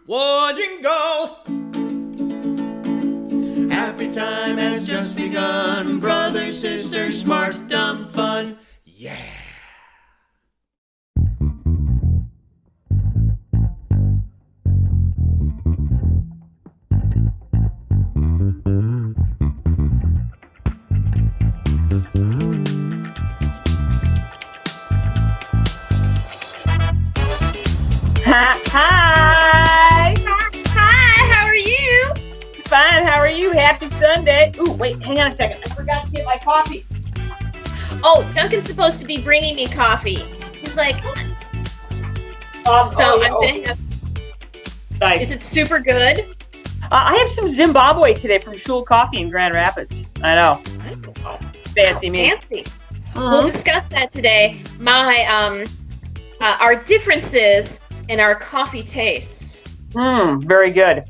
Whoa, jingle! Happy time has just begun. Brother, sister, smart, dumb, fun. Yeah! Hi. Hi, how are you? Fine. How are you? Happy Sunday. Ooh, wait, hang on a second. I forgot to get my coffee. Oh, Duncan's supposed to be bringing me coffee. He's like, I'm gonna have. Nice. Is it super good? I have some Zimbabwe today from Shul Coffee in Grand Rapids. I know. Fancy me. Fancy. We'll discuss that today. Our differences in our coffee tastes. Very good.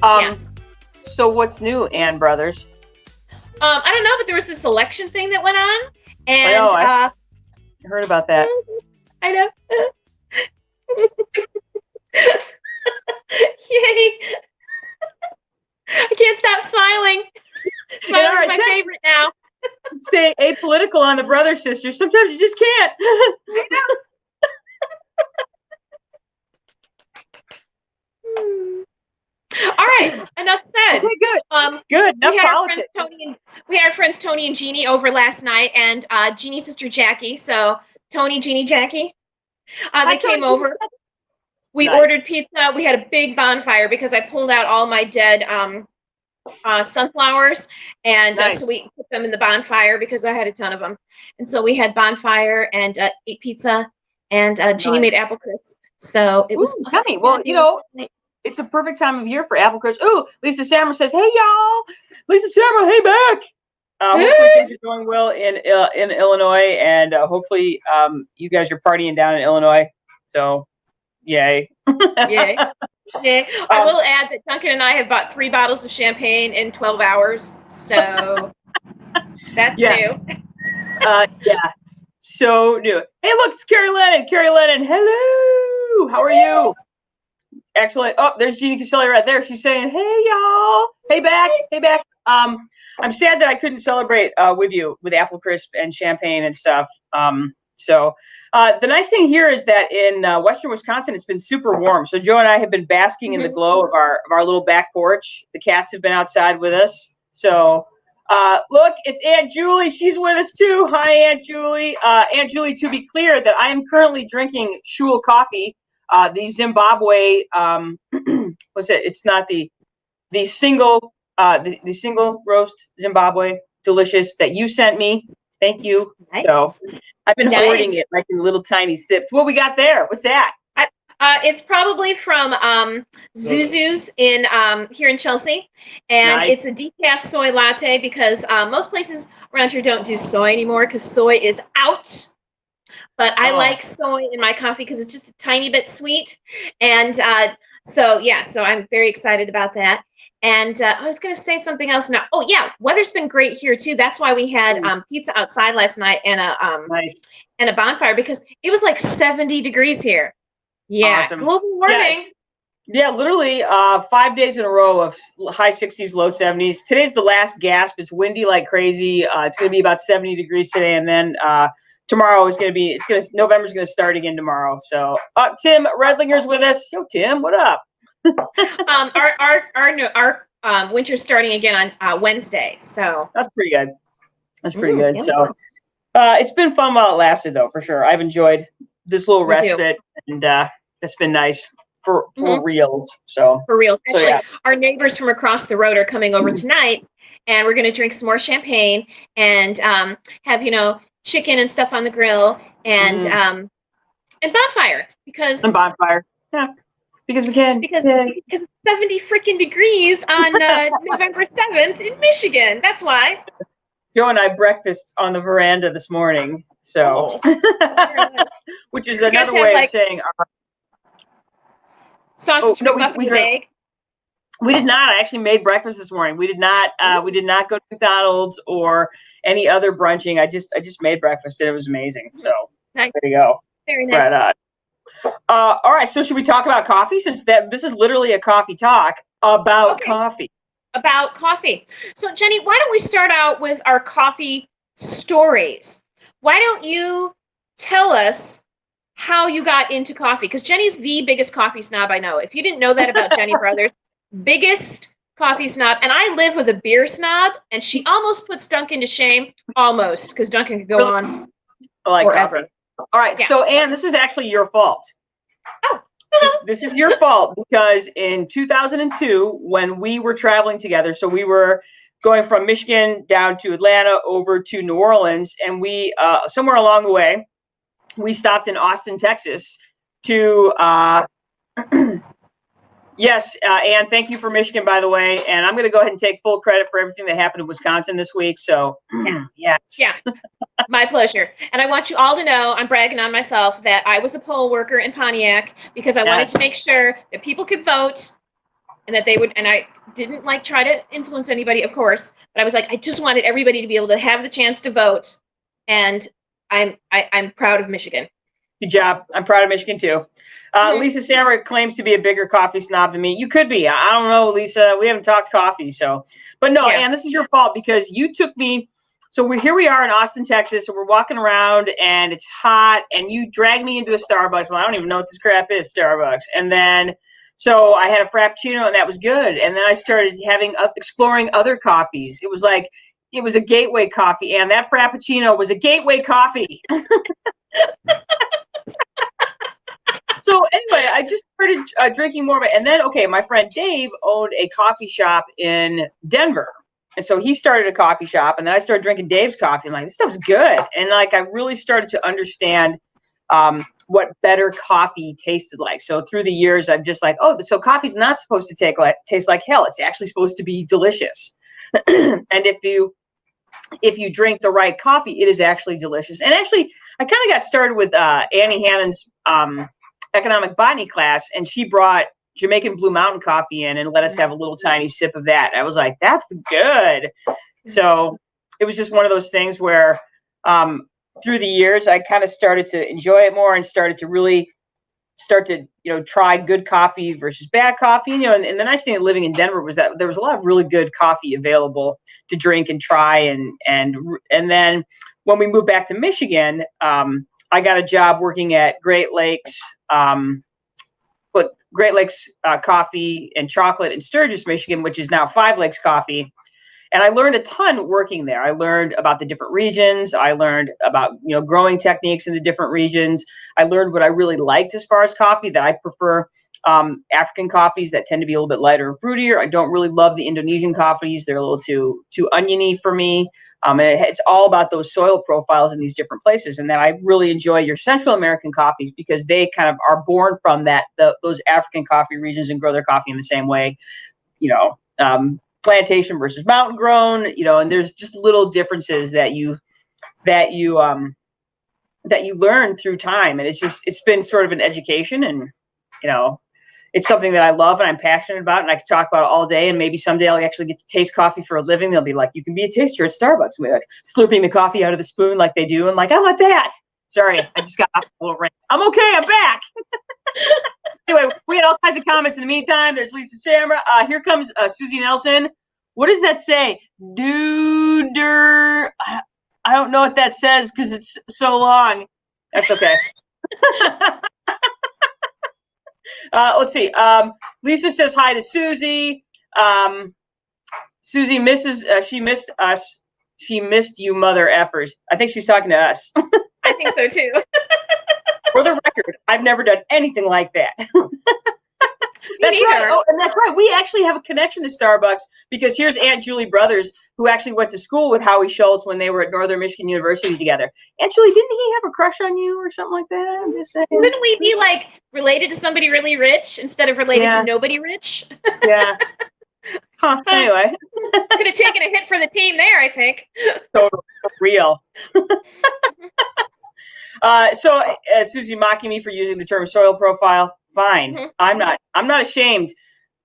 Yes. So what's new, Ann Brothers? I don't know, but there was this election thing that went on, and I heard about that. I know. Yay! I can't stop smiling. Smiling is my favorite now. Stay apolitical on the brother sisters. Sometimes you just can't. I know. All right, enough said. Okay, good. Good. Enough politics. We had our friends Tony and Jeannie over last night, and Jeannie's sister Jackie. So Tony, Jeannie, Jackie, they came over. We ordered pizza. We had a big bonfire because I pulled out all my dead sunflowers, and so we put them in the bonfire because I had a ton of them. And so we had bonfire and ate pizza, and Jeannie made apple crisp. So it was yummy. Well, it's a perfect time of year for apple crisp. Ooh, Lisa Sammer says, "Hey y'all, Lisa Sammer, hey back." Hopefully things are going well in Illinois, and hopefully you guys are partying down in Illinois. So, yay! Yay! Yay! I will add that Duncan and I have bought 3 bottles of champagne in 12 hours. So that's new. Yeah. So new. Hey, look, it's Carrie Lennon. Carrie Lennon, hello. How are you? Excellent. Oh, there's Jeannie Caselli right there. She's saying, "Hey y'all, hey back, hey back." I'm sad that I couldn't celebrate with you with apple crisp and champagne and stuff. So the nice thing here is that in western Wisconsin, it's been super warm. So Joe and I have been basking in the glow of our little back porch. The cats have been outside with us. So look, it's Aunt Julie. She's with us too. Hi, Aunt Julie. Aunt Julie, to be clear, that I am currently drinking Shul coffee. The Zimbabwe, what's it? It's not the single the single roast Zimbabwe, delicious, that you sent me. Thank you. Nice. So I've been hoarding it like in little tiny sips. What we got there? What's that? It's probably from Zuzu's in here in Chelsea, and it's a decaf soy latte because most places around here don't do soy anymore because soy is out. But I like soy in my coffee because it's just a tiny bit sweet. And so I'm very excited about that. And I was going to say something else now. Oh, yeah, weather's been great here, too. That's why we had pizza outside last night and a bonfire because it was like 70 degrees here. Yeah, awesome. Global warming. Yeah, literally 5 days in a row of high 60s, low 70s. Today's the last gasp. It's windy like crazy. It's going to be about 70 degrees today, and then tomorrow is going to be, November's going to start again tomorrow. So, Tim Redlinger's with us. Yo, Tim, what up? Our winter's starting again on Wednesday. So that's pretty good. That's pretty good. Yeah. So, it's been fun while it lasted, though, for sure. I've enjoyed this little respite, and it's been nice for reals. So for real. Actually, our neighbors from across the road are coming over tonight, and we're going to drink some more champagne and have chicken and stuff on the grill and bonfire because we can because it's 70 freaking degrees on November 7th in Michigan. That's why. Joe and I breakfast on the veranda this morning, so which is another way of saying sausage McMuffin's egg. We did not. I actually made breakfast this morning. We did not. We did not go to McDonald's or any other brunching. I just made breakfast and it was amazing. So nice. There you go. Very nice. Right on. All right, so should we talk about coffee, since this is literally a coffee talk about coffee? About coffee. So Jenny, why don't we start out with our coffee stories? Why don't you tell us how you got into coffee? Because Jenny's the biggest coffee snob I know. If you didn't know that about Jenny Brothers, biggest coffee snob. And I live with a beer snob, and she almost puts Duncan to shame, almost, because Duncan could go on forever. Coffee. All right, so Anne, this is actually your fault. Oh. This is your fault, because in 2002, when we were traveling together, so we were going from Michigan down to Atlanta over to New Orleans, and we somewhere along the way, we stopped in Austin, Texas to yes, Anne, thank you for Michigan, by the way. And I'm going to go ahead and take full credit for everything that happened in Wisconsin this week. So, yes. Yeah, my pleasure. And I want you all to know, I'm bragging on myself, that I was a poll worker in Pontiac because I wanted to make sure that people could vote and that they would, and I didn't like try to influence anybody, of course, but I was like, I just wanted everybody to be able to have the chance to vote. And I'm proud of Michigan. Good job. I'm proud of Michigan too. Lisa Samra claims to be a bigger coffee snob than me. You could be. I don't know, Lisa. We haven't talked coffee, so. But no, Anne, this is your fault, because you took me. So here we are in Austin, Texas. So we're walking around, and it's hot, and you dragged me into a Starbucks. Well, I don't even know what this crap is, Starbucks. And then, so I had a Frappuccino, and that was good. And then I started exploring other coffees. It was like, it was a gateway coffee, and that Frappuccino was a gateway coffee. So anyway, I just started drinking more of it. And then, my friend Dave owned a coffee shop in Denver. And so he started a coffee shop, and then I started drinking Dave's coffee. I'm like, this stuff's good. And like, I really started to understand what better coffee tasted like. So through the years, I'm just like, oh, so coffee's not supposed to taste like hell. It's actually supposed to be delicious. And if you drink the right coffee, it is actually delicious. And actually, I kind of got started with Annie Hannon's economic botany class, and she brought Jamaican Blue Mountain coffee in and let us have a little tiny sip of that. I was like, that's good. So it was just one of those things where through the years, I kind of started to enjoy it more and started to really try good coffee versus bad coffee. And the nice thing of living in Denver was that there was a lot of really good coffee available to drink and try. And then when we moved back to Michigan, I got a job working at Great Lakes Coffee and Chocolate in Sturgis, Michigan, which is now 5 Lakes Coffee. And I learned a ton working there. I learned about the different regions. I learned about, growing techniques in the different regions. I learned what I really liked as far as coffee, that I prefer African coffees that tend to be a little bit lighter and fruitier. I don't really love the Indonesian coffees. They're a little too oniony for me. And it's all about those soil profiles in these different places. And then I really enjoy your Central American coffees, because they kind of are born from those African coffee regions and grow their coffee in the same way, plantation versus mountain grown, and there's just little differences that you learn through time. And it's been sort of an education, and, it's something that I love and I'm passionate about, and I could talk about it all day. And maybe someday I'll actually get to taste coffee for a living. They'll be like, you can be a taster at Starbucks. And we're like slurping the coffee out of the spoon like they do. I'm like, I want that. Sorry, I just got off a little rant. I'm okay. I'm back. Anyway, we had all kinds of comments in the meantime. There's Lisa Samra. Here comes Susie Nelson. What does that say? Duder. I don't know what that says because it's so long. That's okay. Let's see. Lisa says hi to Susie. Susie misses. She missed us. She missed you, mother effers. I think she's talking to us. I think so too. For the record, I've never done anything like that. That's right. Oh, and that's right. We actually have a connection to Starbucks, because here's Aunt Julie Brothers, who actually went to school with Howie Schultz when they were at Northern Michigan University together. Aunt Julie, didn't he have a crush on you or something like that? I'm just saying. Wouldn't we be like related to somebody really rich instead of related to nobody rich? Yeah. Huh. Anyway. Could have taken a hit for the team there, I think. Totally real. So Susie mocking me for using the term soil profile. Fine. Mm-hmm. I'm not ashamed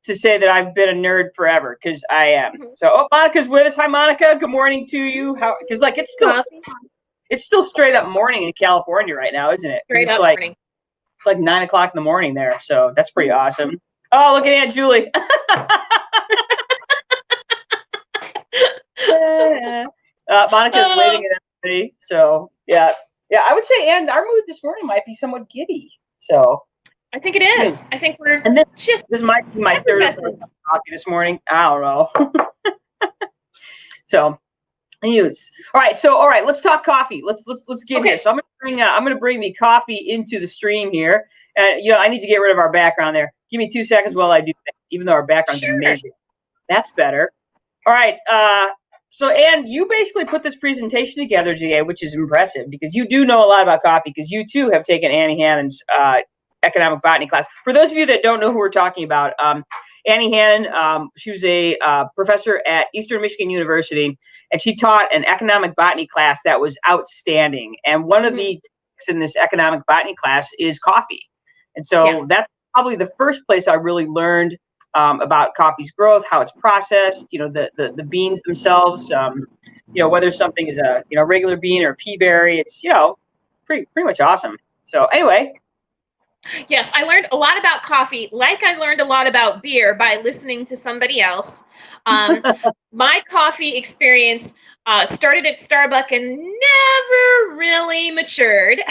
to say that I've been a nerd forever, because I am. Mm-hmm. So, Monica's with us. Hi, Monica. Good morning to you. Because it's still straight up morning in California right now, isn't it? Straight up like, morning. It's like 9 o'clock in the morning there. So that's pretty awesome. Oh, look at Aunt Julie. Monica's waving at everybody. So yeah. Yeah, I would say, and our mood this morning might be somewhat giddy. So I think it is. I think we're this might be my third coffee this morning. I don't know. So use. All right, let's talk coffee. Let's get here. So I'm gonna bring the coffee into the stream here. I need to get rid of our background there. Give me 2 seconds while I do that, even though our background's amazing. That's better. All right. So, Anne, you basically put this presentation together today, which is impressive because you do know a lot about coffee because you, too, have taken Annie Hannon's economic botany class. For those of you that don't know who we're talking about, Annie Hannon, she was a professor at Eastern Michigan University, and she taught an economic botany class that was outstanding. And one of the topics in this economic botany class is coffee. And so that's probably the first place I really learned about coffee's growth, how it's processed, the beans themselves, whether something is a regular bean or a pea berry. It's pretty much awesome. So anyway. Yes, I learned a lot about coffee, like I learned a lot about beer by listening to somebody else. My coffee experience started at Starbucks and never really matured.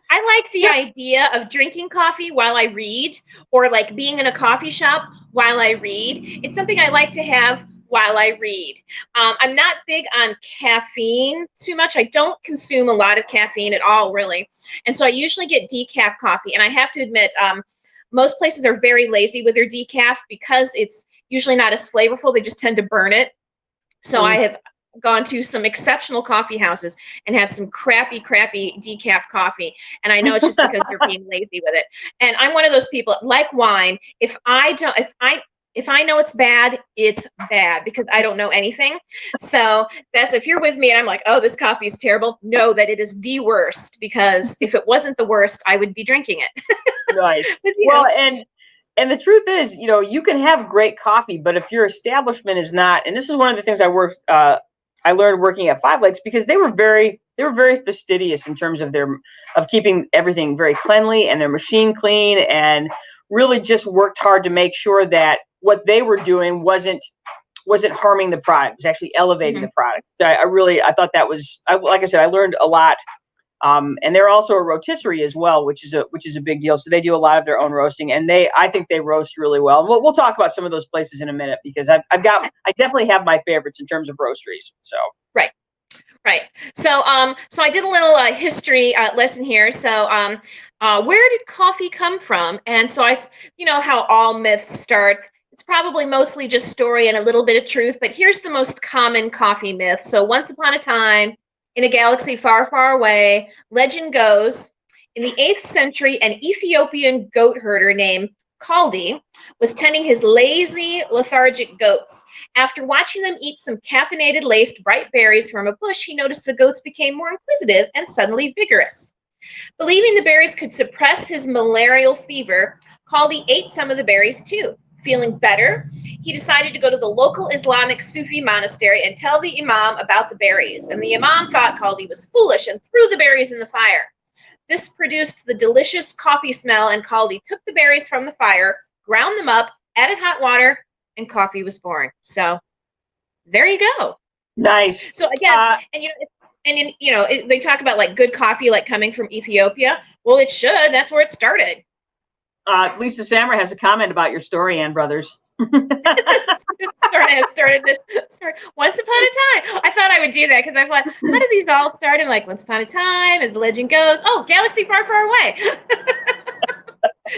I like the idea of drinking coffee while I read, or like being in a coffee shop while I read. It's something I like to have while I read. I'm not big on caffeine too much. I don't consume a lot of caffeine at all, really. And so I usually get decaf coffee. And I have to admit, most places are very lazy with their decaf because it's usually not as flavorful. They just tend to burn it. So I have gone to some exceptional coffee houses and had some crappy decaf coffee. And I know it's just because they're being lazy with it. And I'm one of those people, like wine, if I know it's bad because I don't know anything. So that's, if you're with me and I'm like, oh, this coffee is terrible, know that it is the worst, because if it wasn't the worst, I would be drinking it. Right. Well, and the truth is, you can have great coffee, but if your establishment is not, and this is one of the things I learned working at Five Lakes, because they were very fastidious in terms of of keeping everything very cleanly and their machine clean, and really just worked hard to make sure that what they were doing wasn't harming the product. It was actually elevating the product. I thought that was, like I said, I learned a lot. And they're also a rotisserie as well, which is a big deal. So they do a lot of their own roasting, and I think they roast really well. And we'll talk about some of those places in a minute, because I definitely have my favorites in terms of roasteries. So right. So I did a little history lesson here. So where did coffee come from? And so how all myths start. It's probably mostly just story and a little bit of truth, but here's the most common coffee myth. So once upon a time, in a galaxy far, far away, legend goes, in the 8th century, an Ethiopian goat herder named Kaldi was tending his lazy, lethargic goats. After watching them eat some caffeinated, laced bright berries from a bush, he noticed the goats became more inquisitive and suddenly vigorous. Believing the berries could suppress his malarial fever, Kaldi ate some of the berries too. Feeling better, he decided to go to the local Islamic Sufi monastery and tell the imam about the berries. And the imam thought Kaldi was foolish and threw the berries in the fire. This produced the delicious coffee smell, and Kaldi took the berries from the fire, ground them up, added hot water, and coffee was born. So there you go. Nice. So again, they talk about like good coffee, like coming from Ethiopia. Well, it should. That's where it started. Lisa Sammer has a comment about your story, Ann Brothers. started once upon a time. I thought I would do that because I thought, how did these all start? And like, once upon a time, as the legend goes, oh, galaxy far, far away.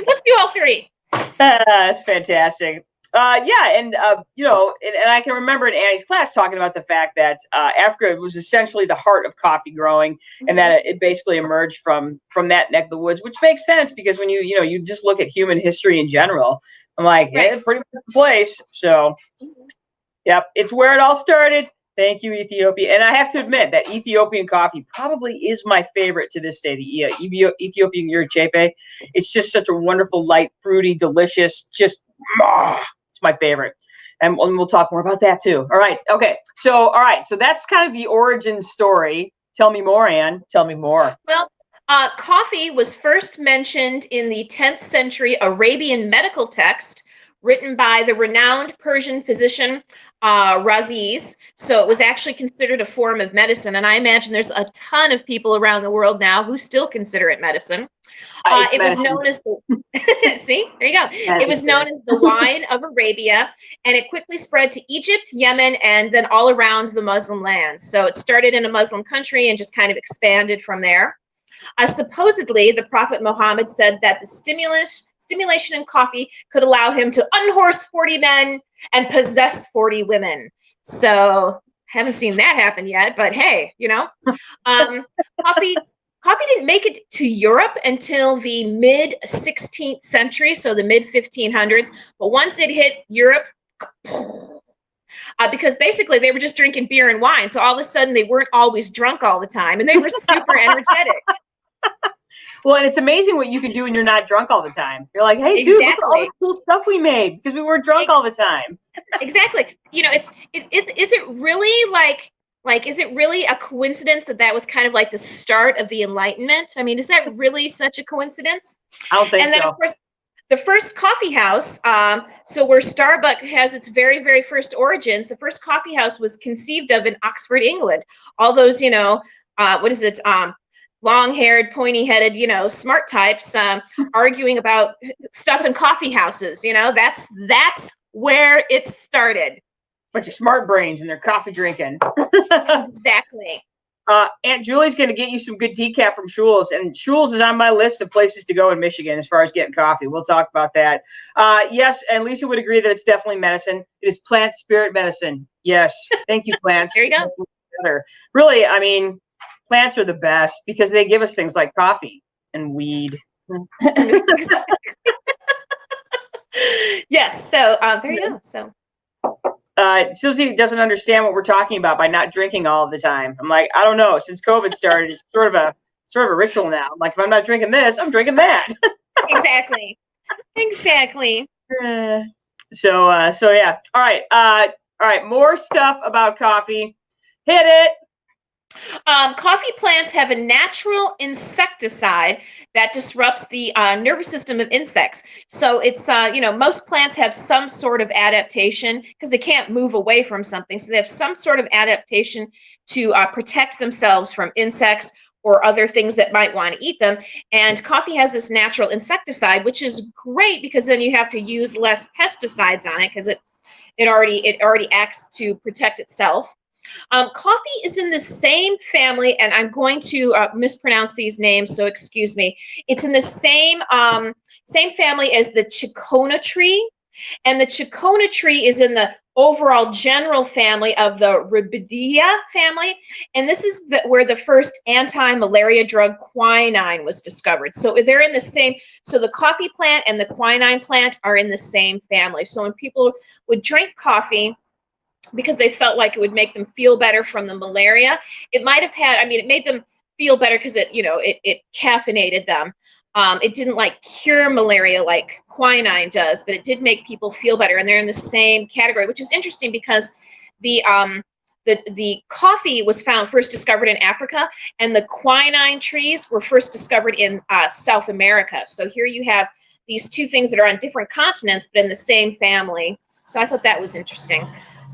Let's do all three. That's fantastic. And I can remember in Annie's class talking about the fact that Africa was essentially the heart of coffee growing, and that it basically emerged from that neck of the woods, which makes sense because when you just look at human history in general, I'm like, it's pretty much the place. So, yep, it's where it all started. Thank you, Ethiopia. And I have to admit that Ethiopian coffee probably is my favorite to this day. The Ethiopian Yurichepe. It's just such a wonderful, light, fruity, delicious, just it's my favorite. And we'll talk more about that too. All right. Okay. So that's kind of the origin story. Tell me more, Anne. Tell me more. Well, Coffee was first mentioned in the 10th century Arabian medical text written by the renowned Persian physician Raziz. So it was actually considered a form of medicine. And I imagine there's a ton of people around the world now who still consider it medicine. It was known as the see, there you go. It was known as the wine of Arabia, and it quickly spread to Egypt, Yemen, and then all around the Muslim lands. So it started in a Muslim country and just kind of expanded from there. Supposedly, the Prophet Muhammad said that the stimulation in coffee could allow him to unhorse 40 men and possess 40 women. So, haven't seen that happen yet, but hey, coffee didn't make it to Europe until the mid 16th century, so the mid 1500s. But once it hit Europe, because basically they were just drinking beer and wine, so all of a sudden they weren't always drunk all the time, and they were super energetic. Well, and it's amazing what you can do when you're not drunk all the time. You're like, hey, dude, look at all this cool stuff we made because we weren't drunk all the time. Exactly. Is it really is it really a coincidence that was kind of like the start of the Enlightenment? I mean, is that really such a coincidence? I don't think so. And then, of course, the first coffee house, so where Starbucks has its very, very first origins, the first coffee house was conceived of in Oxford, England. All those, long-haired, pointy-headed, smart types arguing about stuff in coffee houses. That's where it started. Bunch of smart brains and their coffee drinking. Exactly. Aunt Julie's going to get you some good decaf from Schul's, and Schul's is on my list of places to go in Michigan as far as getting coffee. We'll talk about that. Yes, and Lisa would agree that it's definitely medicine. It is plant spirit medicine. Yes. Thank you, plants. There you go. Really, I mean, plants are the best because they give us things like coffee and weed. Yes. So there you go. So. Susie doesn't understand what we're talking about by not drinking all of the time. I'm like, I don't know. Since COVID started, it's sort of a ritual now. I'm like, if I'm not drinking this, I'm drinking that. Exactly. So yeah. All right. More stuff about coffee. Hit it. Coffee plants have a natural insecticide that disrupts the nervous system of insects. So it's, most plants have some sort of adaptation because they can't move away from something. So they have some sort of adaptation to protect themselves from insects or other things that might want to eat them. And coffee has this natural insecticide, which is great because then you have to use less pesticides on it because it already acts to protect itself. Coffee is in the same family, and I'm going to mispronounce these names, so excuse me. It's in the same family as the Chicona tree, and the Chicona tree is in the overall general family of the Rhabidea family, and this is where the first anti-malaria drug quinine was discovered. So they're in the same. So the coffee plant and the quinine plant are in the same family. So when people would drink coffee, because they felt like it would make them feel better from the malaria. It might have it made them feel better because it caffeinated them. It didn't cure malaria like quinine does, but it did make people feel better. And they're in the same category, which is interesting because the coffee was first discovered in Africa, and the quinine trees were first discovered in South America. So here you have these two things that are on different continents, but in the same family. So I thought that was interesting.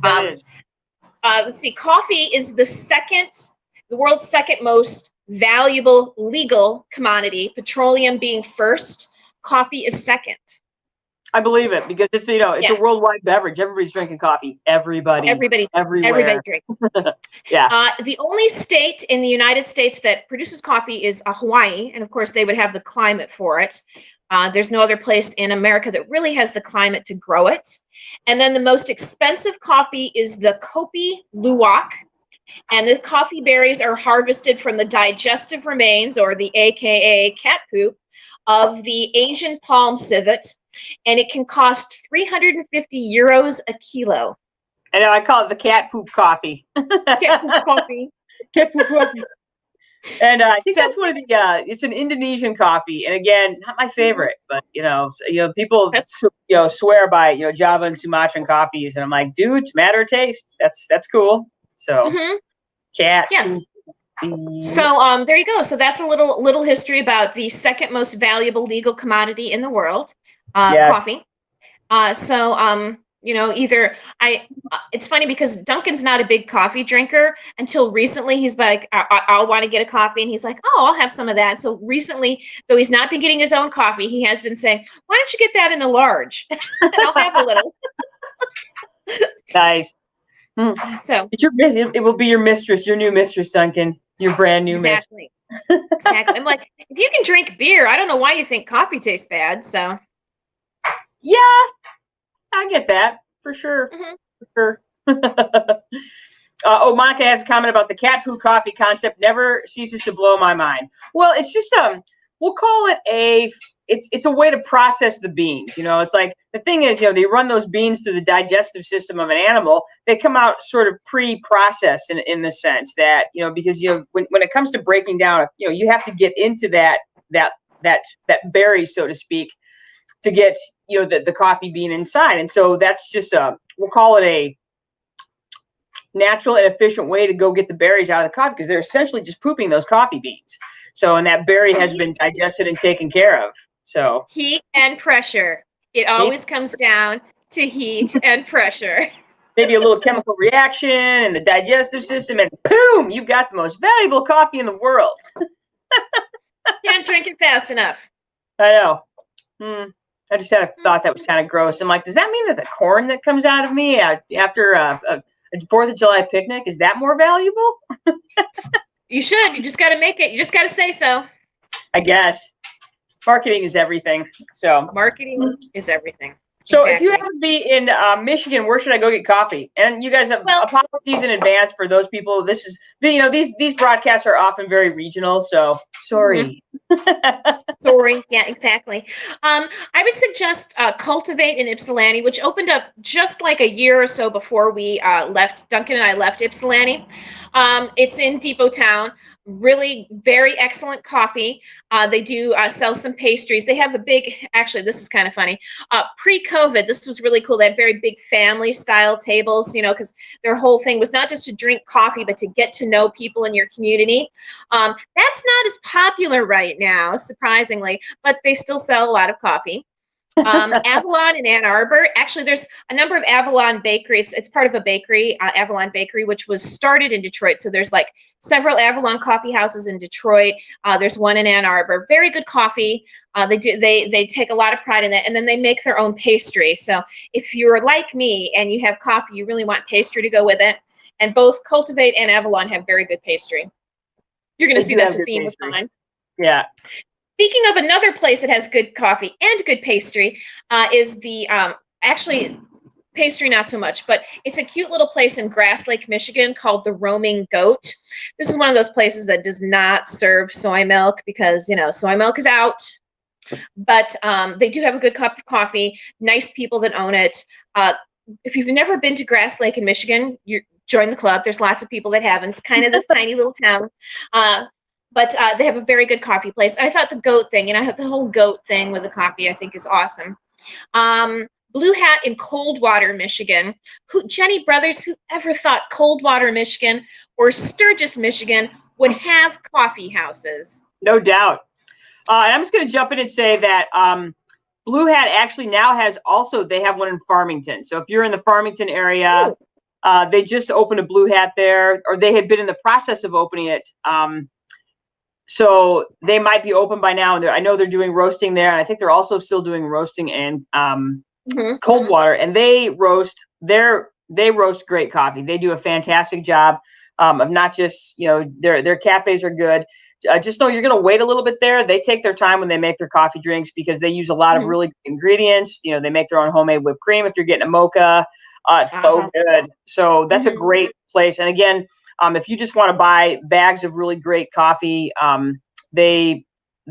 Let's see. Coffee is the world's second most valuable legal commodity. Petroleum being first, coffee is second. I believe it because it's a worldwide beverage. Everybody's drinking coffee. Everybody everywhere. Everybody drinks. Yeah. The only state in the United States that produces coffee is Hawaii, and of course they would have the climate for it. There's no other place in America that really has the climate to grow it. And then the most expensive coffee is the Kopi Luwak. And the coffee berries are harvested from the digestive remains, or the AKA cat poop, of the Asian palm civet. And it can cost 350 euros a kilo. And I call it the cat poop coffee. Cat poop coffee. Cat poop coffee. And I think that's one of the. It's an Indonesian coffee, and again, not my favorite, but people swear by Java and Sumatran coffees, and I'm like, dude, it's a matter of taste. That's cool. So, cat. Yes. Poop. So there you go. So that's a little history about the second most valuable legal commodity in the world, Yeah. coffee. So you know, either I. It's funny because Duncan's not a big coffee drinker until recently. He's like, I'll want to get a coffee, and he's like, oh, I'll have some of that. So recently, though he's not been getting his own coffee, he has been saying, why don't you get that in a large, and I'll have a little. Nice. So It's it will be your mistress, your new mistress, Duncan. Your brand new mistress. exactly, exactly. I'm like, if you can drink beer, I don't know why you think coffee tastes bad. So Yeah, I get that for sure. mhm. For sure. Monica has a comment about the cat poo coffee concept. Never ceases to blow my mind. Well, it's just we'll call it it's a way to process the beans. You know, it's like the thing is, you know, they run those beans through the digestive system of an animal. They come out sort of pre-processed in the sense that, you know, because, you know, when it comes to breaking down, you know, you have to get into that berry, so to speak, to get, you know, the coffee bean inside. And so that's just we'll call it a natural and efficient way to go get the berries out of the coffee, because they're essentially just pooping those coffee beans. So, and that berry has been digested and taken care of. So Heat and pressure. It always comes down to heat and pressure. maybe a little chemical reaction in the digestive system, and boom, you've got the most valuable coffee in the world. Can't drink it fast enough. I know. I just had a thought that was kind of gross. I'm like, does that mean that the corn that comes out of me after a 4th of July picnic, is that more valuable? You should. You just got to make it. You just got to say so. I guess. Marketing is everything. So marketing is everything. So exactly. if you happen to be in Michigan, where should I go get coffee? And you guys have apologies in advance for those people. This is, you know, these broadcasts are often very regional, so sorry. Sorry. Yeah, exactly. I would suggest Cultivate in Ypsilanti, which opened up just like a year or so before we left. Duncan and I left Ypsilanti. It's in Depot Town. Really very excellent coffee. They do sell some pastries. They have a big, actually, this is kind of funny. Pre-COVID, this was really cool. They had very big family style tables, you know, because their whole thing was not just to drink coffee, but to get to know people in your community. That's not as popular right now, surprisingly, but they still sell a lot of coffee. Avalon in Ann Arbor. Actually, there's a number of Avalon bakeries. It's part of a bakery, Avalon Bakery, which was started in Detroit. So there's like several Avalon coffee houses in Detroit. There's one in Ann Arbor. Very good coffee. They take a lot of pride in that, and then they make their own pastry. So if you're like me and you have coffee, you really want pastry to go with it. And both Cultivate and Avalon have very good pastry. You're going to see that's a theme with mine. Yeah. Speaking of another place that has good coffee and good pastry, is the actually pastry not so much, but it's a cute little place in Grass Lake, Michigan called the Roaming Goat. This is one of those places that does not serve soy milk because, you know, soy milk is out. But they do have a good cup of coffee, nice people that own it. If you've never been to Grass Lake in Michigan, you join the club. There's lots of people that haven't. It's kind of this tiny little town. But they have a very good coffee place. I thought the goat thing, you know, the whole goat thing with the coffee, I think is awesome. Blue Hat in Coldwater, Michigan. Jenny Brothers, who ever thought Coldwater, Michigan or Sturgis, Michigan would have coffee houses? No doubt. And I'm just going to jump in and say that Blue Hat actually now they have one in Farmington. So if you're in the Farmington area, they just opened a Blue Hat there, or they had been in the process of opening it. So they might be open by now. And I know they're doing roasting there. And I think they're also still doing roasting in Coldwater. And they roast great coffee. They do a fantastic job of not just, you know, their cafes are good. Just know you're going to wait a little bit there. They take their time when they make their coffee drinks because they use a lot of really good ingredients. You know, they make their own homemade whipped cream. If you're getting a mocha, it's so good. So that's a great place. And again, if you just want to buy bags of really great coffee, their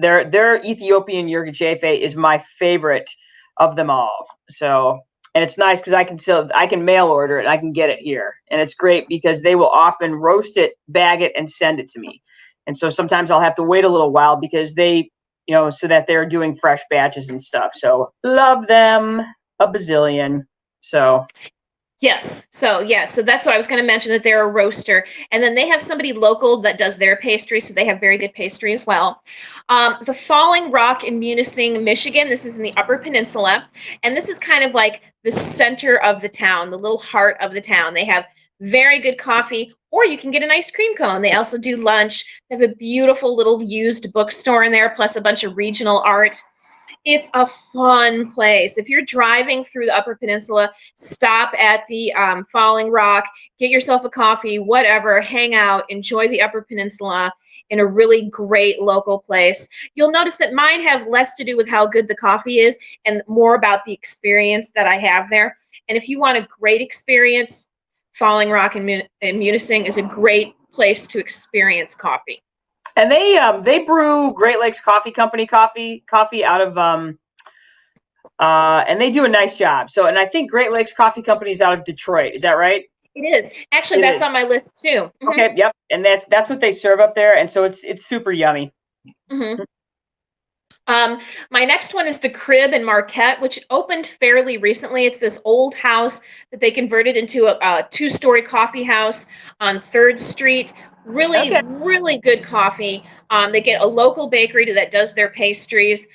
Ethiopian Yirgacheffe is my favorite of them all. So, and it's nice because I can mail order it and I can get it here. And it's great because they will often roast it, bag it, and send it to me. And so sometimes I'll have to wait a little while because they, you know, so that they're doing fresh batches and stuff. So love them a bazillion. So Yes. So so that's what I was going to mention, that they're a roaster, and then they have somebody local that does their pastry, so they have very good pastry as well. The Falling Rock in Munising, Michigan. This is in the Upper Peninsula, and this is kind of like the center of the town, the little heart of the town. They have very good coffee, or you can get an ice cream cone. They also do lunch. They have a beautiful little used bookstore in there, plus a bunch of regional art. It's a fun place. If you're driving through the Upper Peninsula, stop at the Falling Rock, get yourself a coffee, whatever, hang out, enjoy the Upper Peninsula in a really great local place. You'll notice that mine have less to do with how good the coffee is and more about the experience that I have there. And if you want a great experience, Falling Rock in Munising is a great place to experience coffee. And they brew Great Lakes Coffee Company coffee out of and they do a nice job. So, and I think Great Lakes Coffee Company is out of Detroit. Is that right? It is. Actually, that's on my list too. Mm-hmm. Okay, yep. And that's what they serve up there, and so it's super yummy. Mm-hmm. My next one is the Crib in Marquette, which opened fairly recently. It's this old house that they converted into a two-story coffee house on 3rd Street. Really good coffee. They get a local bakery that does their pastries.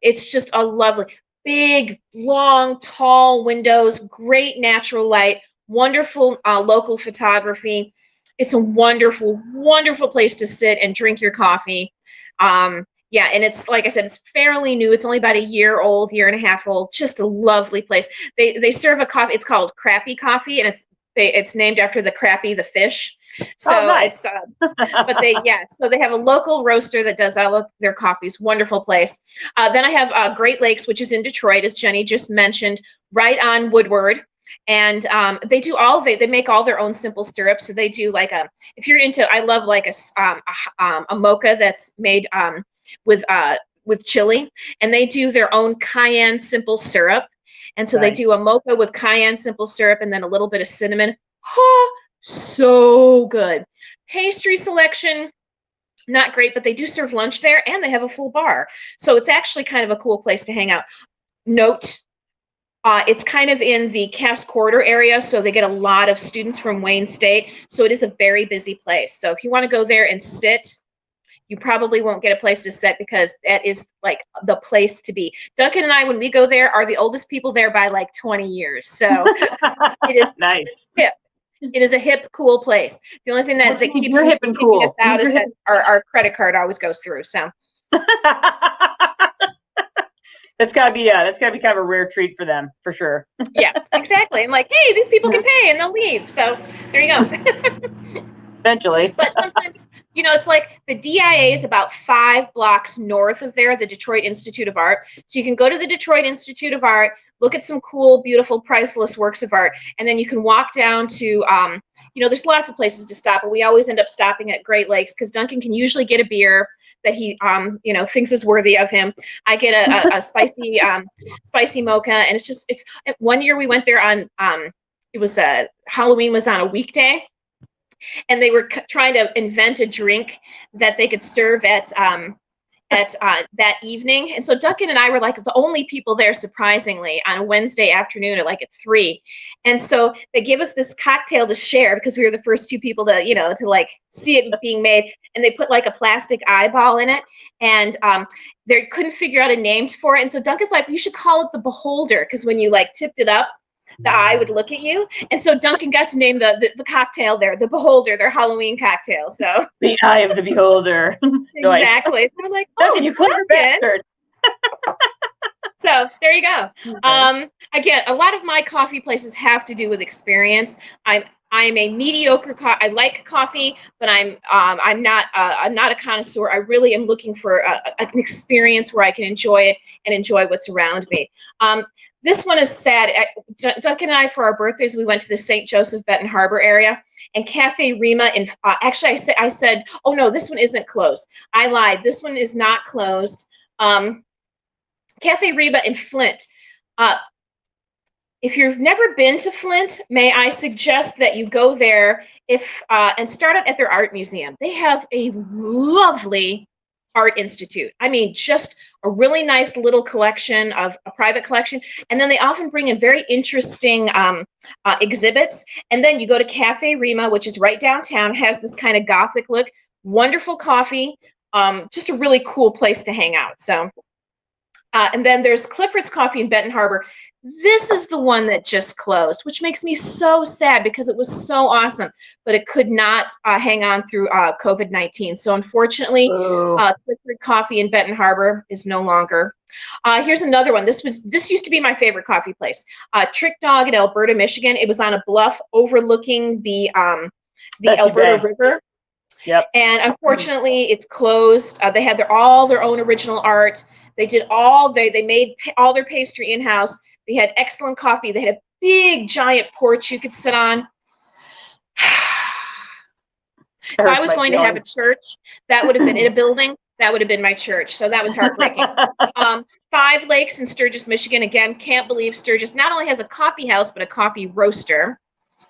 It's just a lovely, big, long, tall windows, great natural light, wonderful local photography. It's a wonderful, wonderful place to sit and drink your coffee. Yeah, and it's, like I said, it's fairly new. It's only about a year and a half old. Just a lovely place. They serve a coffee. It's called Crappie Coffee, and it's named after the crappie, the fish. So nice. But so they have a local roaster that does all of their coffees. Wonderful place. Then I have Great Lakes, which is in Detroit, as Jenny just mentioned, right on Woodward. And they make all their own simple syrups. So they do if you're into, I love like a mocha that's made with chili, and they do their own cayenne simple syrup. And so they do a mocha with cayenne simple syrup and then a little bit of cinnamon. Oh, so good. Pastry selection, not great, but they do serve lunch there, and they have a full bar. So it's actually kind of a cool place to hang out. Note, it's kind of in the Cass Corridor area, so they get a lot of students from Wayne State. So it is a very busy place. So if you want to go there and sit, you probably won't get a place to sit, because that is like the place to be. Duncan and I, when we go there, are the oldest people there by like 20 years. So it is nice. Hip. It is a hip, cool place. The only thing that keeps hip and cool us out is that our credit card always goes through. So that's gotta be kind of a rare treat for them, for sure. Yeah, exactly. I'm like, hey, these people can pay and they'll leave. So there you go. Eventually. But sometimes, it's like the DIA is about 5 blocks north of there, the Detroit Institute of Art. So you can go to the Detroit Institute of Art, look at some cool, beautiful, priceless works of art, and then you can walk down to, there's lots of places to stop, but we always end up stopping at Great Lakes because Duncan can usually get a beer that he, thinks is worthy of him. I get a spicy mocha, and it's one year we went there on, Halloween was on a weekday. And they were trying to invent a drink that they could serve at that evening. And so Duncan and I were like the only people there, surprisingly, on a Wednesday afternoon at 3. And so they gave us this cocktail to share because we were the first 2 people to see it being made. And they put like a plastic eyeball in it, and they couldn't figure out a name for it. And so Duncan's like, you should call it the Beholder, because when you tipped it up, the eye would look at you. And so Duncan got to name the cocktail there, the Beholder, their Halloween cocktail. So the eye of the beholder. Exactly. So I'm like, Duncan, you clever bastard. So there you go. Okay. Again, a lot of my coffee places have to do with experience. I'm a mediocre I like coffee, but I'm not a connoisseur. I really am looking for an experience where I can enjoy it and enjoy what's around me. This one is sad. Duncan and I, for our birthdays, we went to the St. Joseph Benton Harbor area, and Cafe Rima. Actually, I said, oh no, this one isn't closed. I lied. This one is not closed. Cafe Rima in Flint. If you've never been to Flint, may I suggest that you go there and start out at their art museum. They have a lovely Art Institute. I mean, just a really nice little collection of a private collection. And then they often bring in very interesting exhibits. And then you go to Cafe Rima, which is right downtown, has this kind of Gothic look, wonderful coffee, just a really cool place to hang out. So, and then there's Clifford's Coffee in Benton Harbor. This is the one that just closed, which makes me so sad because it was so awesome, but it could not hang on through COVID-19. So unfortunately, Clifford Coffee in Benton Harbor is no longer. Here's another one. This used to be my favorite coffee place. Trick Dog in Alberta, Michigan. It was on a bluff overlooking the Alberta River. Yep. And unfortunately, it's closed. They had all their own original art. They did they made all their pastry in-house. They had excellent coffee. They had a big, giant porch you could sit on. If I was going to have a church, that would have been in a building. That would have been my church. So that was heartbreaking. 5 Lakes in Sturgis, Michigan. Again, can't believe Sturgis not only has a coffee house, but a coffee roaster.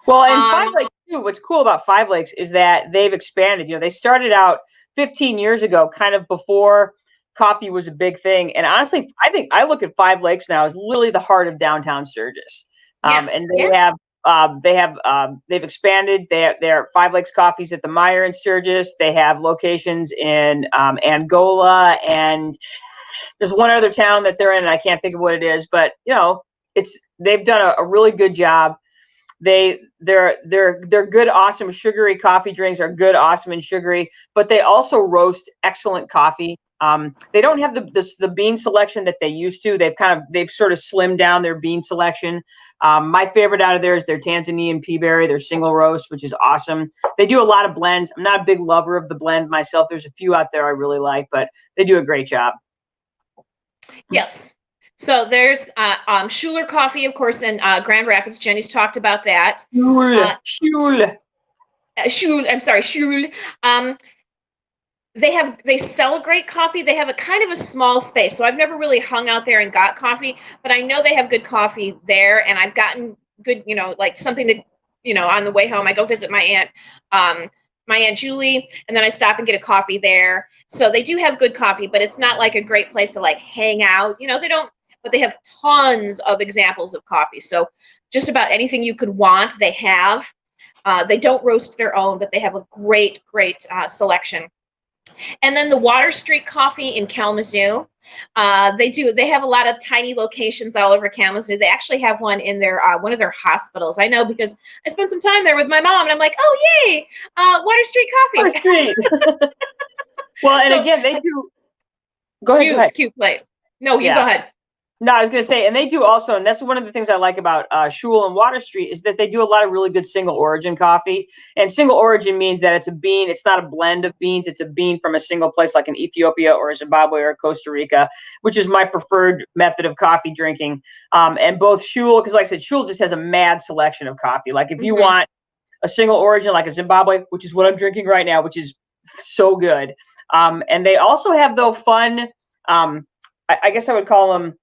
Well, and 5 Lakes too, what's cool about 5 Lakes is that they've expanded. You know, they started out 15 years ago, kind of before coffee was a big thing. And honestly, I think I look at 5 Lakes now as literally the heart of downtown Sturgis. And they've expanded. They're 5 Lakes Coffees at the Meyer in Sturgis. They have locations in Angola, and there's one other town that they're in, and I can't think of what it is. But you know, they've done a really good job. They're good, awesome, sugary coffee drinks are good, awesome, and sugary, but they also roast excellent coffee. They don't have the bean selection that they used to. They've sort of slimmed down their bean selection. My favorite out of there is their Tanzanian peaberry, their single roast, which is awesome. They do a lot of blends. I'm not a big lover of the blend myself. There's a few out there I really like, but they do a great job. Yes. So there's Schuler Coffee, of course, in Grand Rapids. Jenny's talked about that. Schul. I'm sorry, Schul. They sell great coffee. They have a kind of a small space, so I've never really hung out there and got coffee, but I know they have good coffee there, and I've gotten good, like something to, on the way home. I go visit my Aunt Julie, and then I stop and get a coffee there. So they do have good coffee, but it's not like a great place to like hang out. They don't, but they have tons of examples of coffee. So just about anything you could want, they have. They don't roast their own, but they have a great selection. And then the Water Street Coffee in Kalamazoo. They have a lot of tiny locations all over Kalamazoo. They actually have one in their one of their hospitals. I know because I spent some time there with my mom, and I'm like, oh yay, Water Street Coffee. Water Street. Well, and so, again, they do. Go ahead. Cute place. No, you go ahead. No, I was going to say, and they do also, and that's one of the things I like about Schul and Water Street is that they do a lot of really good single origin coffee. And single origin means that it's a bean. It's not a blend of beans. It's a bean from a single place like in Ethiopia or Zimbabwe or Costa Rica, which is my preferred method of coffee drinking. And both Schul, because like I said, Schul just has a mad selection of coffee. Like if you want a single origin like a Zimbabwe, which is what I'm drinking right now, which is so good. And they also have, though, fun, I guess I would call them,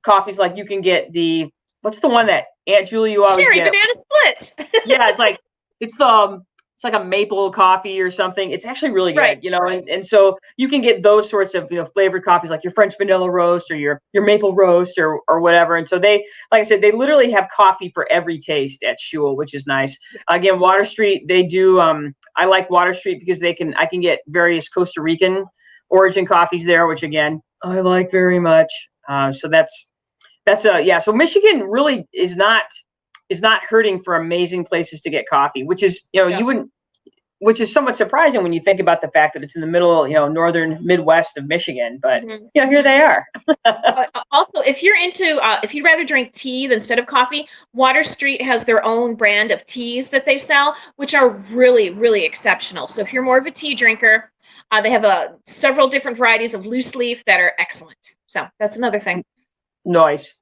coffees like you can get what's the one that Aunt Julie you always Cherry get? Banana Split. Yeah, it's like like a maple coffee or something. It's actually really good, right. And so you can get those sorts of flavored coffees like your French vanilla roast or your maple roast or whatever. And so they, like I said, they literally have coffee for every taste at Schul, which is nice. Again, Water Street, they do. I like Water Street because I can get various Costa Rican origin coffees there, which again I like very much. So so Michigan really is not hurting for amazing places to get coffee, which is, which is somewhat surprising when you think about the fact that it's in the middle, northern Midwest of Michigan, but here they are. Also, if you'd rather drink tea instead of coffee, Water Street has their own brand of teas that they sell, which are really, really exceptional. So if you're more of a tea drinker, they have several different varieties of loose leaf that are excellent. So that's another thing. Nice.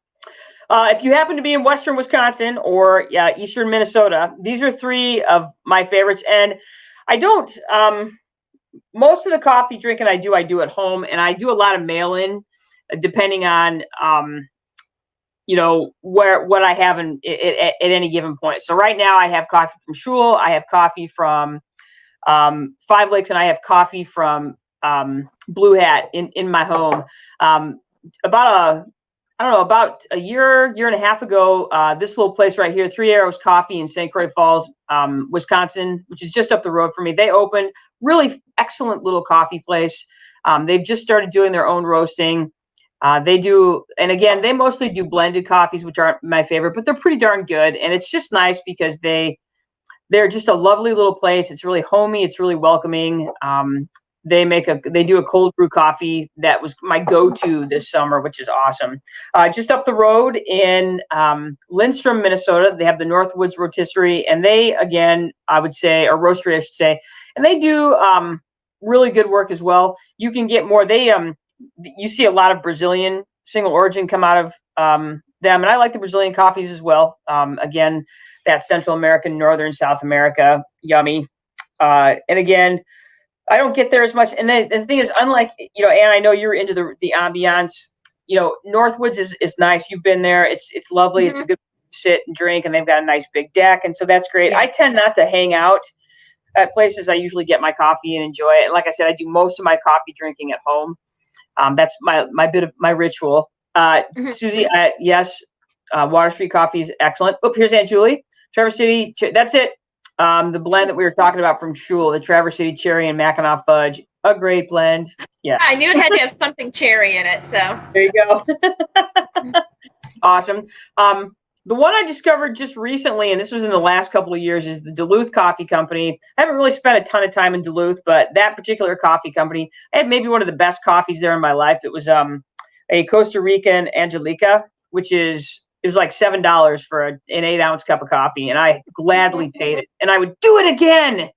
If you happen to be in Western Wisconsin or Eastern Minnesota, these are 3 of my favorites. And I don't, most of the coffee drinking I do at home, and I do a lot of mail-in depending on, what I have at any given point. So right now I have coffee from Schul. I have coffee from 5 Lakes, and I have coffee from blue hat in my home. About a year and a half ago, this little place right here, Three Arrows Coffee in St. Croix Falls, Wisconsin, which is just up the road from me. They opened really excellent little coffee place. They've just started doing their own roasting. They do, and again, they mostly do blended coffees, which aren't my favorite, but they're pretty darn good. And it's just nice because they're just a lovely little place. It's really homey. It's really welcoming. They do a cold brew coffee that was my go-to this summer, which is awesome. Just up the road in Lindstrom, Minnesota, they have the Northwoods Rotisserie, and they, again, I would say, or roastery, I should say, and they do really good work as well. You can get more. You see a lot of Brazilian single origin come out of them, and I like the Brazilian coffees as well. Again, that Central American, Northern South America, yummy. And again, I don't get there as much. And the thing is, unlike, Anne, I know you're into the ambiance. Northwoods is nice. You've been there. It's lovely. Mm-hmm. It's a good sit and drink, and they've got a nice big deck, and so that's great. Yeah. I tend not to hang out at places. I usually get my coffee and enjoy it. And like I said, I do most of my coffee drinking at home. That's my bit of my ritual. Mm-hmm. Susie, yes, Water Street coffee is excellent. Oh, here's Aunt Julie. Traverse City. That's it. The blend that we were talking about from Shul, the Traverse City cherry and Mackinac fudge, a great blend. Yes. I knew it had to have something cherry in it, so. There you go. Awesome. The one I discovered just recently, and this was in the last couple of years, is the Duluth Coffee Company. I haven't really spent a ton of time in Duluth, but that particular coffee company, I had maybe one of the best coffees there in my life. It was a Costa Rican Angelica, it was like $7 for an 8-ounce cup of coffee, and I gladly paid it, and I would do it again.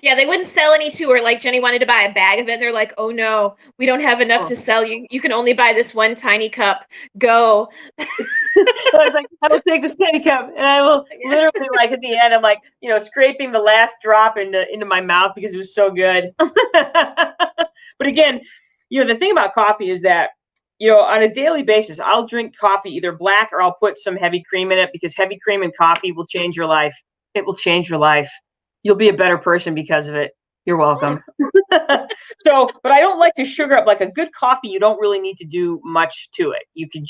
Yeah, they wouldn't sell any to her. Like Jenny wanted to buy a bag of it, and they're like, "Oh no, we don't have enough to sell you. You can only buy this one tiny cup. Go." I was like, I will take this tiny cup, and I will literally, like, at the end, I'm like, scraping the last drop into my mouth because it was so good. But again, the thing about coffee is that, on a daily basis, I'll drink coffee either black or I'll put some heavy cream in it, because heavy cream and coffee will change your life. It will change your life. You'll be a better person because of it. You're welcome. But I don't like to sugar up. Like a good coffee, you don't really need to do much to it. You can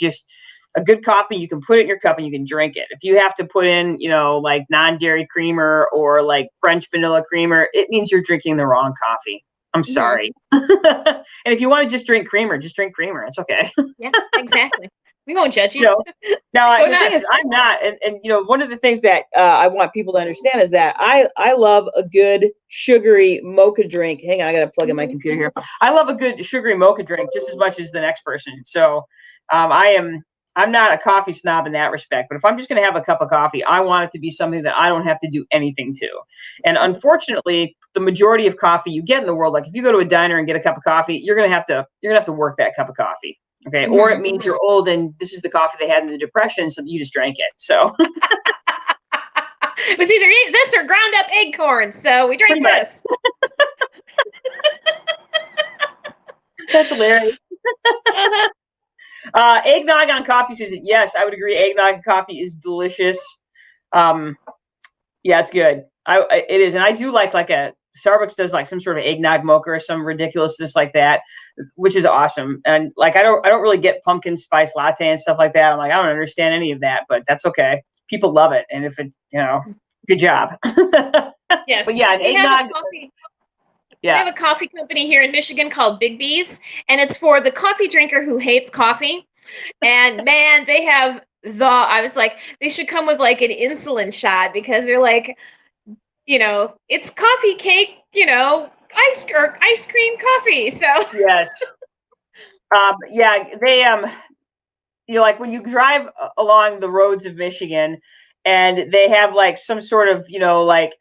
a good coffee, you can put it in your cup and you can drink it. If you have to put in, like non-dairy creamer or like French vanilla creamer, it means you're drinking the wrong coffee. I'm sorry. Mm-hmm. And if you want to just drink creamer, It's okay. Yeah, exactly. We won't judge you. Now, the thing is, I'm not. And one of the things that I want people to understand is that I love a good sugary mocha drink. Hang on, I got to plug in my computer here. I love a good sugary mocha drink just as much as the next person. So I'm not a coffee snob in that respect, but if I'm just going to have a cup of coffee, I want it to be something that I don't have to do anything to. And unfortunately, the majority of coffee you get in the world, like if you go to a diner and get a cup of coffee, you're going to have to work that cup of coffee. Okay. Mm-hmm. Or it means you're old and this is the coffee they had in the Depression, so you just drank it. So it was either this or ground up acorns. So we drank this. That's hilarious. Eggnog on coffee, Susan. Yes, I would agree. Eggnog on coffee is delicious. Yeah, it's good. It is, and I do like a Starbucks does like some sort of eggnog mocha or some ridiculousness like that, which is awesome. And like I don't really get pumpkin spice latte and stuff like that. I'm like, I don't understand any of that, but that's okay. People love it, and if it's good job. Yes, but yeah, an eggnog. Yeah. We have a coffee company here in Michigan called Big B's, and it's for the coffee drinker who hates coffee. And man, they have I was like, they should come with like an insulin shot, because they're like, it's coffee cake, ice cream coffee. So yes. Yeah, they like when you drive along the roads of Michigan and they have like some sort of, like,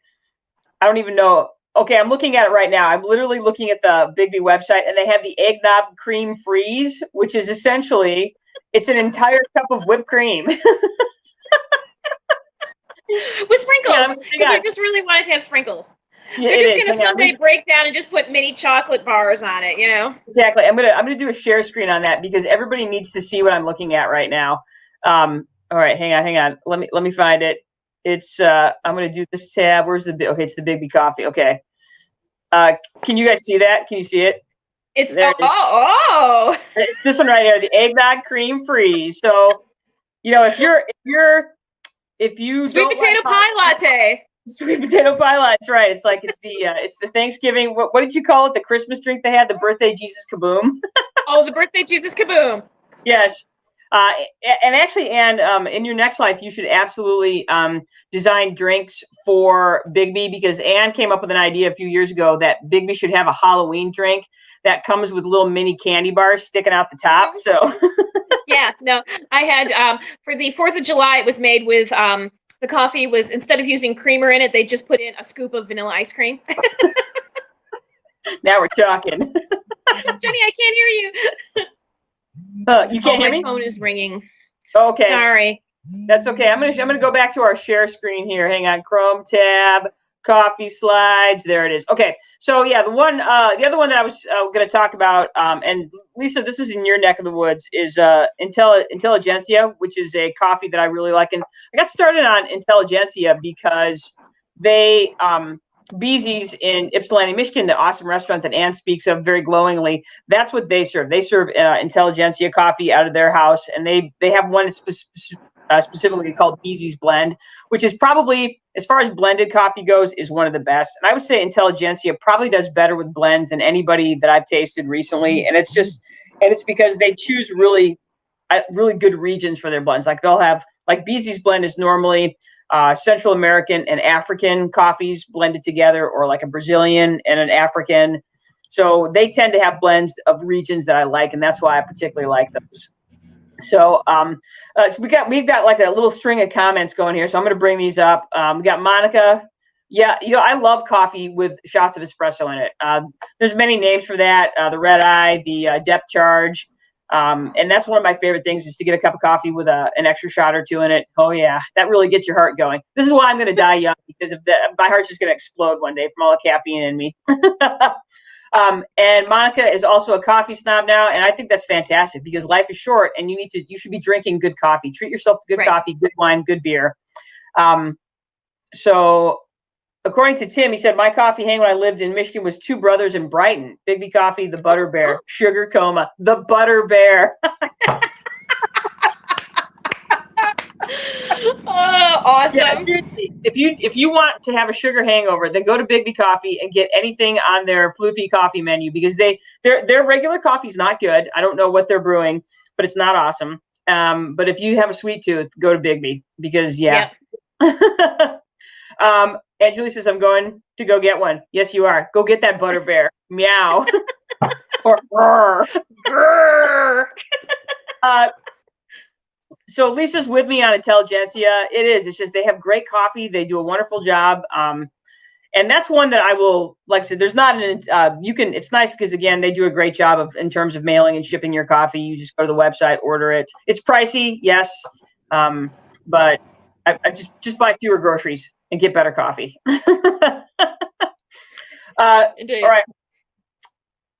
I don't even know. Okay, I'm looking at it right now. I'm literally looking at the Bigby website, and they have the eggnog cream freeze, which is essentially, it's an entire cup of whipped cream. With sprinkles. Because they just really wanted to have sprinkles. Yeah, they're just going to someday break down and just put mini chocolate bars on it, Exactly. I'm gonna do a share screen on that because everybody needs to see what I'm looking at right now. All right, hang on. Let me find it. It's I'm gonna do this tab. Where's okay, it's the Bigby coffee. Okay. Can you guys see that? Can you see it? It's There it is. It's this one right here, the eggnog cream freeze. So, if you Sweet don't potato like pie latte. sweet potato pie latte, that's right. It's like it's the Thanksgiving. What did you call it? The Christmas drink they had, the birthday Jesus kaboom. Oh, the birthday Jesus kaboom. Yes. And actually, in your next life, you should absolutely design drinks for Bigby, because Anne came up with an idea a few years ago that Bigby should have a Halloween drink that comes with little mini candy bars sticking out the top. So Yeah, no, I had for the 4th of July, it was made with the coffee was, instead of using creamer in it, they just put in a scoop of vanilla ice cream. now we're talking. Jenny, I can't hear you. You can't hear my me? phone is ringing. Okay. Sorry. That's okay. I'm gonna go back to our share screen here. Hang on, Chrome tab, coffee slides. There it is. Okay. So yeah, the other one that I was going to talk about, and Lisa, this is in your neck of the woods, is Intelligentsia, which is a coffee that I really like. And I got started on Intelligentsia because they Beezy's in Ypsilanti, Michigan, the awesome restaurant that Anne speaks of very glowingly. That's what they serve. They serve Intelligentsia coffee out of their house, and they have one specifically called Beezy's Blend, which is probably, as far as blended coffee goes, is one of the best. And I would say Intelligentsia probably does better with blends than anybody that I've tasted recently. And it's because they choose really good regions for their blends. Like they'll have, like Beezy's Blend is normally Central American and African coffees blended together, or like a Brazilian and an African. So they tend to have blends of regions that I like, and that's why I particularly like those. So, so we've got like a little string of comments going here. So I'm going to bring these up. We got Monica. Yeah, I love coffee with shots of espresso in it. There's many names for that. The red eye, the depth charge. And that's one of my favorite things, is to get a cup of coffee with an extra shot or two in it. Oh yeah, that really gets your heart going. This is why I'm going to die young, because my heart's just going to explode one day from all the caffeine in me. And Monica is also a coffee snob now, and I think that's fantastic, because life is short, and you should be drinking good coffee. Treat yourself to good coffee, good wine, good beer. So according to Tim, he said, my coffee hang when I lived in Michigan was Two Brothers in Brighton. Bigby Coffee, the Butter Bear, Sugar Coma, the Butter Bear. Awesome. Yeah, seriously, if you want to have a sugar hangover, then go to Bigby Coffee and get anything on their floofy coffee menu, because their regular coffee is not good. I don't know what they're brewing, but it's not awesome. But if you have a sweet tooth, go to Bigby, because yeah. Yep. And Julie says, I'm going to go get one. Yes, you are. Go get that Butter Bear. Meow. Or grrr. Grrr. So Lisa's with me on Intelligentsia. It is. It's just they have great coffee. They do a wonderful job. And that's one that I will, like I said, there's not it's nice because, again, they do a great job in terms of mailing and shipping your coffee. You just go to the website, order it. It's pricey, yes. But I just buy fewer groceries and get better coffee. Indeed.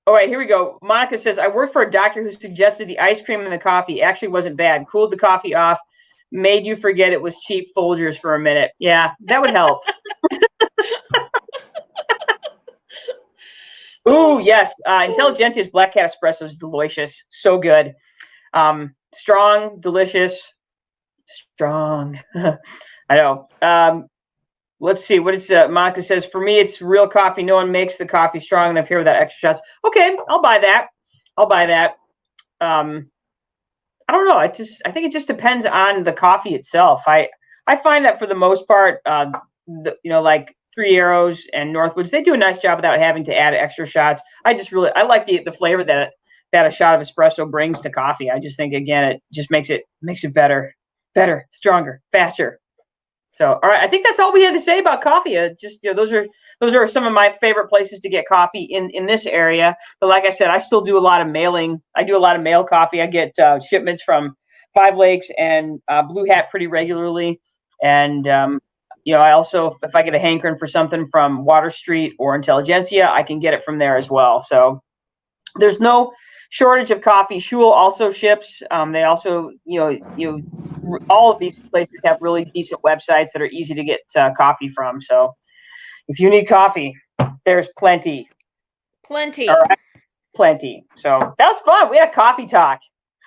All right, here we go. Monica says, I worked for a doctor who suggested the ice cream in the coffee actually wasn't bad. Cooled the coffee off, made you forget it was cheap Folgers for a minute. Yeah, that would help. Ooh, yes. Intelligentia's Black Cat Espresso is delicious. So good. Strong, delicious. Strong. I know. Let's see what it's. Monica says, for me, it's real coffee. No one makes the coffee strong enough here without extra shots. Okay, I'll buy that. I don't know. I think it just depends on the coffee itself. I find that for the most part, like Three Arrows and Northwoods, they do a nice job without having to add extra shots. I like the flavor that a shot of espresso brings to coffee. I just think, again, it just makes it better, stronger, faster. So, all right, I think that's all we had to say about coffee. Those are some of my favorite places to get coffee in this area. But like I said, I still do a lot of mailing. I do a lot of mail coffee. I get shipments from Five Lakes and Blue Hat pretty regularly. And, I also, if I get a hankering for something from Water Street or Intelligentsia, I can get it from there as well. So there's no shortage of coffee. Shul also ships. They also, all of these places have really decent websites that are easy to get coffee from. So if you need coffee, There's plenty. Plenty. All right. Plenty. So that was fun. We had a coffee talk.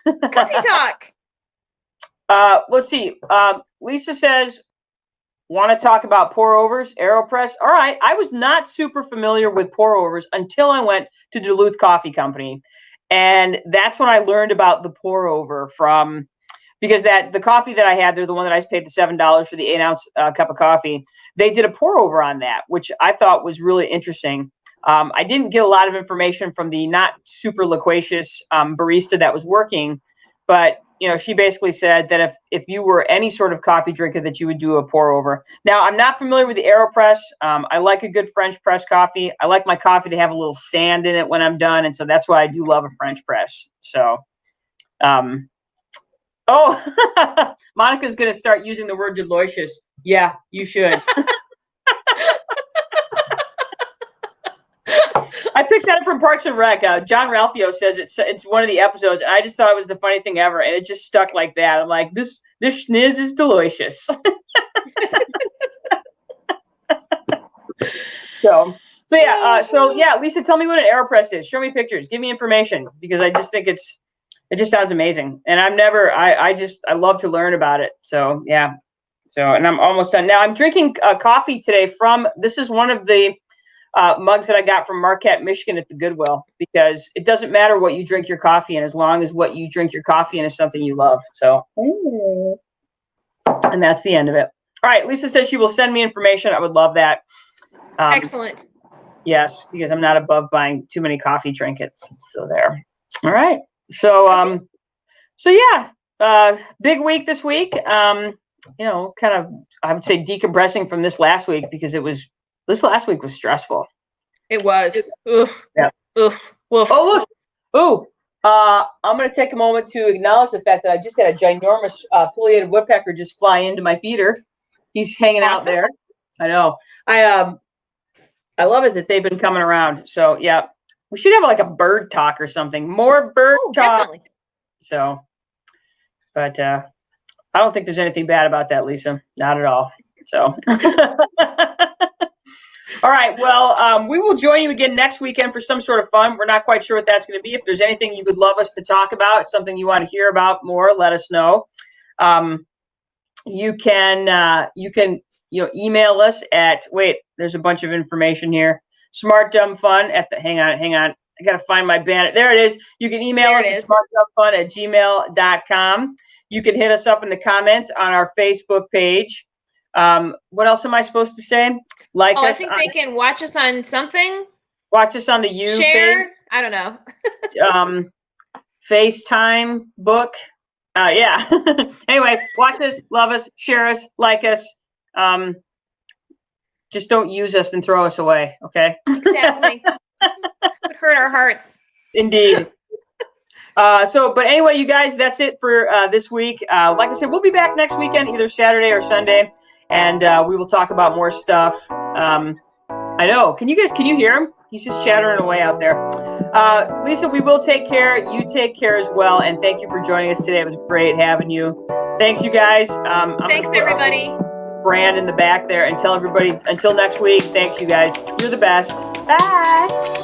Coffee talk. Let's see. Lisa says, want to talk about pour overs, AeroPress? All right. I was not super familiar with pour overs until I went to Duluth Coffee Company. And that's when I learned about the pour over from, because the coffee that I had, they're the one that I paid the $7 for the 8-ounce cup of coffee. They did a pour over on that, which I thought was really interesting. I didn't get a lot of information from the not super loquacious barista that was working, but she basically said that if you were any sort of coffee drinker, that you would do a pour over. Now, I'm not familiar with the AeroPress. I like a good French press coffee. I like my coffee to have a little sand in it when I'm done, and so that's why I do love a French press. So, Monica's going to start using the word delicious. Yeah, you should. I picked that up from Parks and Rec. John Ralphio says it's one of the episodes, and I just thought it was the funny thing ever, and it just stuck like that. I'm like, this schniz is delicious. So yeah, Lisa, tell me what an AeroPress is. Show me pictures. Give me information, because I just think it just sounds amazing, and I love to learn about it. So yeah, and I'm almost done now. I'm drinking coffee today this is one of the mugs that I got from Marquette, Michigan at the Goodwill, because it doesn't matter what you drink your coffee in, as long as what you drink your coffee in is something you love. So, and that's the end of it. All right, Lisa says she will send me information. I would love that. Excellent. Yes, because I'm not above buying too many coffee trinkets. So there. All right. So yeah, big week this week. Kind of, I would say, decompressing from this last week, because this last week was stressful. It was. Oof. Yeah. Oof. Oof. Oh, look. Ooh. I'm going to take a moment to acknowledge the fact that I just had a ginormous pileated woodpecker just fly into my feeder. He's hanging out there. I know. I love it that they've been coming around. So, yeah. We should have like a bird talk or something. More bird talk. Definitely. So, but I don't think there's anything bad about that, Lisa. Not at all. So. All right. Well, we will join you again next weekend for some sort of fun. We're not quite sure what that's going to be. If there's anything you would love us to talk about, something you want to hear about more, let us know. You can email us at, there's a bunch of information here. Smart Dumb Fun hang on. I got to find my banner. There it is. You can email us at smartdumbfun@gmail.com. You can hit us up in the comments on our Facebook page. What else am I supposed to say? I think they can watch us on something. Watch us on the Share. page. I don't know. FaceTime book. Yeah. Anyway, watch us, love us, share us, like us. Just don't use us and throw us away. Okay. Exactly. Would hurt our hearts. Indeed. But anyway, you guys, that's it for this week. Like I said, we'll be back next weekend, either Saturday or Sunday, and we will talk about more stuff. I know. Can you hear him? He's just chattering away out there. Lisa, we will take care. You take care as well, and thank you for joining us today. It was great having you. Thanks, you guys. Thanks, everybody. Brand in the back there, and tell everybody until next week. Thanks, you guys. You're the best. Bye.